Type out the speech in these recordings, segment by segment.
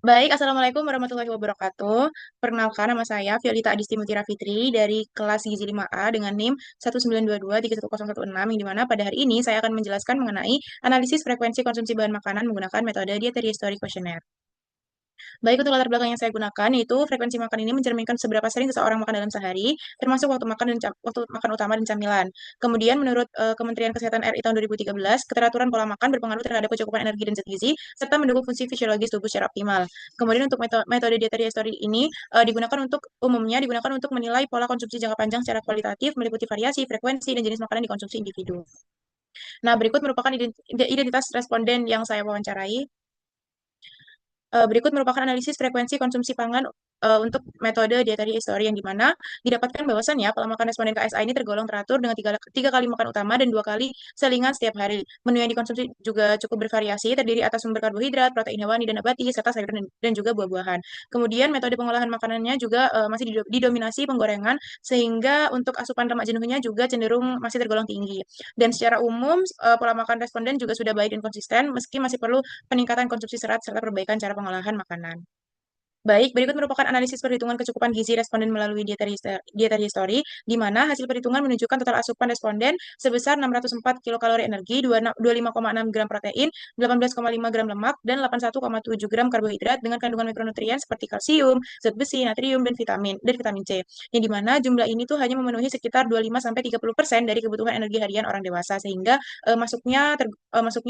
Baik, Assalamualaikum warahmatullahi wabarakatuh. Perkenalkan, nama saya Violita Adisti Mutira Fitri dari kelas Gizi 5A dengan NIM 192231016, yang dimana pada hari ini saya akan menjelaskan mengenai analisis frekuensi konsumsi bahan makanan menggunakan metode Dietary History Questionnaire. Baik, untuk latar belakang yang saya gunakan, yaitu frekuensi makan ini mencerminkan seberapa sering seseorang makan dalam sehari, termasuk waktu makan dan waktu makan utama dan camilan. Kemudian, menurut Kementerian Kesehatan RI tahun 2013, keteraturan pola makan berpengaruh terhadap kecukupan energi dan zat gizi, serta mendukung fungsi fisiologis tubuh secara optimal. Kemudian, untuk metode dietary history ini digunakan untuk menilai pola konsumsi jangka panjang secara kualitatif, meliputi variasi, frekuensi, dan jenis makanan dikonsumsi individu. Nah, berikut merupakan identitas responden yang saya wawancarai. Berikut merupakan analisis frekuensi konsumsi pangan untuk metode dietary history, yang dimana didapatkan bahwasannya pola makan responden KSA ini tergolong teratur dengan tiga kali makan utama dan dua kali selingan setiap hari. Menu yang dikonsumsi juga cukup bervariasi, terdiri atas sumber karbohidrat, protein hewani dan nabati, serta sayuran dan juga buah-buahan. Kemudian metode pengolahan makanannya juga masih didominasi penggorengan, sehingga untuk asupan lemak jenuhnya juga cenderung masih tergolong tinggi. Dan secara umum, pola makan responden juga sudah baik dan konsisten, meski masih perlu peningkatan konsumsi serat serta perbaikan cara pengolahan makanan. Baik, berikut merupakan analisis perhitungan kecukupan gizi responden melalui dietary history, di mana hasil perhitungan menunjukkan total asupan responden sebesar 604 kilokalori energi, 25,6 gram protein, 18,5 gram lemak, dan 81,7 gram karbohidrat dengan kandungan mikronutrien seperti kalsium, zat besi, natrium, dan vitamin C. Yang di mana jumlah ini tuh hanya memenuhi sekitar 25-30% dari kebutuhan energi harian orang dewasa, sehingga masuknya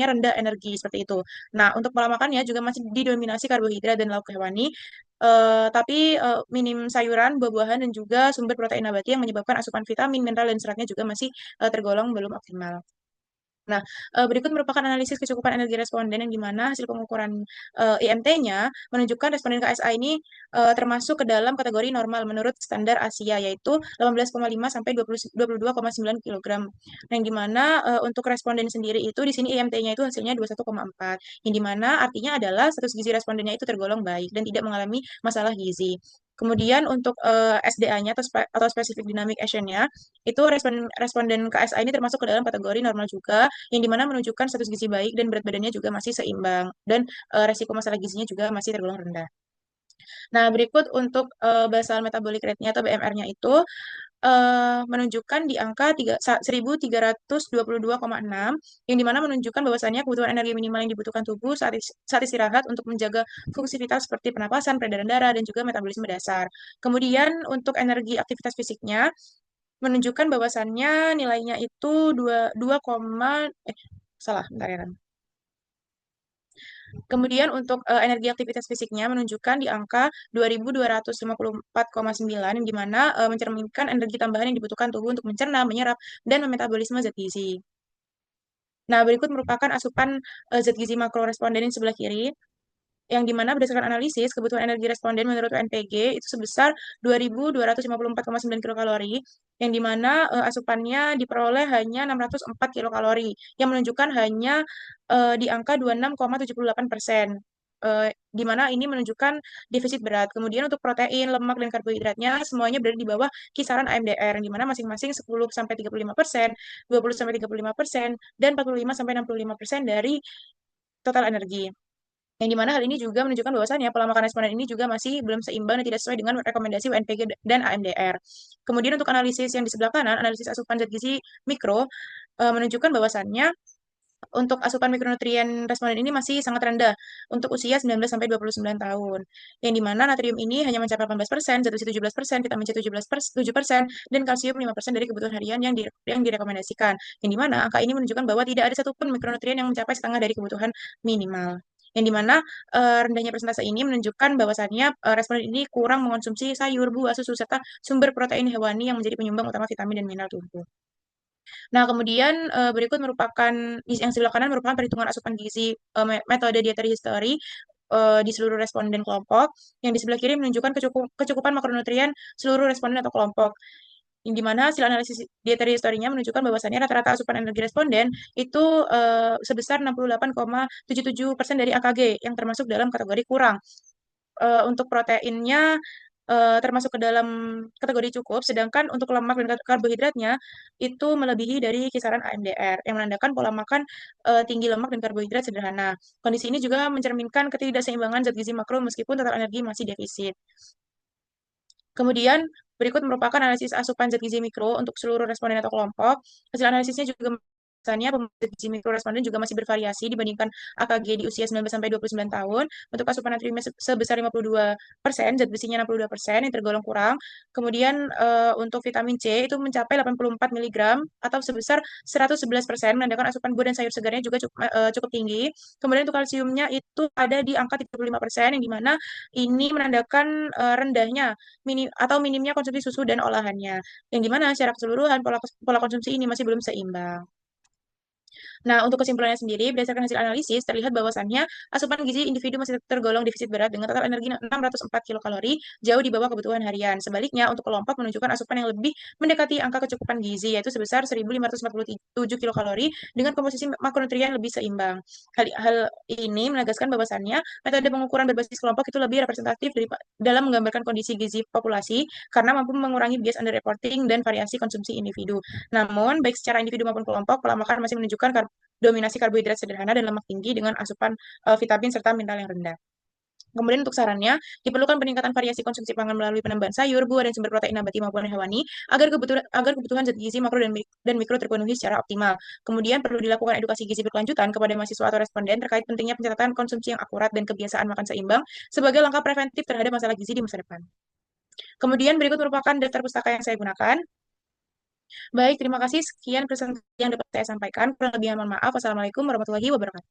rendah energi seperti itu. Nah, untuk pola makannya juga masih didominasi karbohidrat dan lauk hewani, tapi minim sayuran, buah-buahan, dan juga sumber protein nabati yang menyebabkan asupan vitamin, mineral, dan seratnya juga masih tergolong belum optimal. Nah, berikut merupakan analisis kecukupan energi responden, yang dimana hasil pengukuran IMT-nya menunjukkan responden KSA ini termasuk ke dalam kategori normal menurut standar Asia, yaitu 18,5 sampai 22,9 kilogram. Nah, yang dimana untuk responden sendiri itu di sini IMT-nya itu hasilnya 21,4, yang dimana artinya adalah status gizi respondennya itu tergolong baik dan tidak mengalami masalah gizi. Kemudian untuk SDA-nya atau Specific Dynamic Action-nya, itu responden KSA ini termasuk ke dalam kategori normal juga, yang dimana menunjukkan status gizi baik dan berat badannya juga masih seimbang, dan resiko masalah gizinya juga masih tergolong rendah. Nah, berikut untuk basal metabolic rate-nya atau BMR-nya itu menunjukkan di angka 1322,6, yang dimana menunjukkan bahwasannya kebutuhan energi minimal yang dibutuhkan tubuh saat istirahat untuk menjaga fungsi vital seperti pernapasan, peredaran darah, dan juga metabolisme dasar. Kemudian untuk energi aktivitas fisiknya menunjukkan bahwasannya nilainya itu 2, 2, salah, bentar ya, Ran. Kemudian untuk energi aktivitas fisiknya menunjukkan di angka 2254,9, yang dimana mencerminkan energi tambahan yang dibutuhkan tubuh untuk mencerna, menyerap, dan memetabolisme zat gizi. Nah, berikut merupakan asupan zat gizi makro responden di sebelah kiri, yang dimana berdasarkan analisis kebutuhan energi responden menurut UNPG itu sebesar 2.254,9 kilokalori, yang dimana asupannya diperoleh hanya 604 kilokalori, yang menunjukkan hanya di angka 26,78%. Di mana ini menunjukkan defisit berat. Kemudian untuk protein, lemak, dan karbohidratnya semuanya berada di bawah kisaran AMDR, yang dimana masing-masing 10-35%, 20-35%, dan 45-65% dari total energi. Yang dimana hal ini juga menunjukkan bahwasannya pola makan responden ini juga masih belum seimbang dan tidak sesuai dengan rekomendasi UNPG dan AMDR. Kemudian untuk analisis yang di sebelah kanan, analisis asupan zat gizi mikro, menunjukkan bahwasannya untuk asupan mikronutrien responden ini masih sangat rendah untuk usia 19 sampai 29 tahun. Yang dimana natrium ini hanya mencapai 18%, zat besi 17%, vitamin C 7%, dan kalsium 5% dari kebutuhan harian yang direkomendasikan. Yang dimana angka ini menunjukkan bahwa tidak ada satupun mikronutrien yang mencapai setengah dari kebutuhan minimal. Yang dimana rendahnya persentase ini menunjukkan bahwasannya responden ini kurang mengonsumsi sayur, buah, susu, serta sumber protein hewani yang menjadi penyumbang utama vitamin dan mineral tubuh. Nah, kemudian berikut merupakan yang sebelah kanan merupakan perhitungan asupan gizi metode dietary history di seluruh responden kelompok. Yang di sebelah kiri menunjukkan kecukupan makronutrien seluruh responden atau kelompok. Yang di mana hasil analisis dietary history-nya menunjukkan bahwasannya rata-rata asupan energi responden itu sebesar 68,77% dari AKG, yang termasuk dalam kategori kurang. Untuk proteinnya termasuk ke dalam kategori cukup, sedangkan untuk lemak dan karbohidratnya itu melebihi dari kisaran AMDR, yang menandakan pola makan tinggi lemak dan karbohidrat sederhana. Kondisi ini juga mencerminkan ketidakseimbangan zat gizi makro meskipun total energi masih defisit. Kemudian berikut merupakan analisis asupan zat gizi mikro untuk seluruh responden atau kelompok. Hasil analisisnya juga misalnya zat gizi mikro responden juga masih bervariasi dibandingkan AKG di usia 19 sampai 29 tahun. Untuk asupan natriumnya sebesar 52%, zat besinya 62% yang tergolong kurang. Kemudian untuk vitamin C itu mencapai 84 mg atau sebesar 111%, menandakan asupan buah dan sayur segarnya juga cukup tinggi. Kemudian untuk kalsiumnya itu ada di angka 35%, yang dimana ini menandakan rendahnya atau minimnya konsumsi susu dan olahannya. Yang dimana secara keseluruhan pola konsumsi ini masih belum seimbang. Nah, untuk kesimpulannya sendiri, berdasarkan hasil analisis, terlihat bahwasannya asupan gizi individu masih tergolong defisit berat dengan total energi 604 kilokalori, jauh di bawah kebutuhan harian. Sebaliknya, untuk kelompok menunjukkan asupan yang lebih mendekati angka kecukupan gizi, yaitu sebesar 1.547 kilokalori dengan komposisi makronutrien lebih seimbang. Hal ini menegaskan bahwasannya metode pengukuran berbasis kelompok itu lebih representatif dalam menggambarkan kondisi gizi populasi karena mampu mengurangi bias underreporting dan variasi konsumsi individu. Namun, baik secara individu maupun kelompok, pola makan masih menunjukkan dominasi karbohidrat sederhana dan lemak tinggi dengan asupan vitamin serta mineral yang rendah. Kemudian untuk sarannya, diperlukan peningkatan variasi konsumsi pangan melalui penambahan sayur, buah, dan sumber protein nabati maupun hewani agar kebutuhan zat gizi makro dan mikro terpenuhi secara optimal. Kemudian perlu dilakukan edukasi gizi berkelanjutan kepada mahasiswa atau responden terkait pentingnya pencatatan konsumsi yang akurat dan kebiasaan makan seimbang sebagai langkah preventif terhadap masalah gizi di masa depan. Kemudian berikut merupakan daftar pustaka yang saya gunakan. Baik, terima kasih. Sekian presentasi yang dapat saya sampaikan. Kurang lebihnya mohon maaf. Wassalamualaikum warahmatullahi wabarakatuh.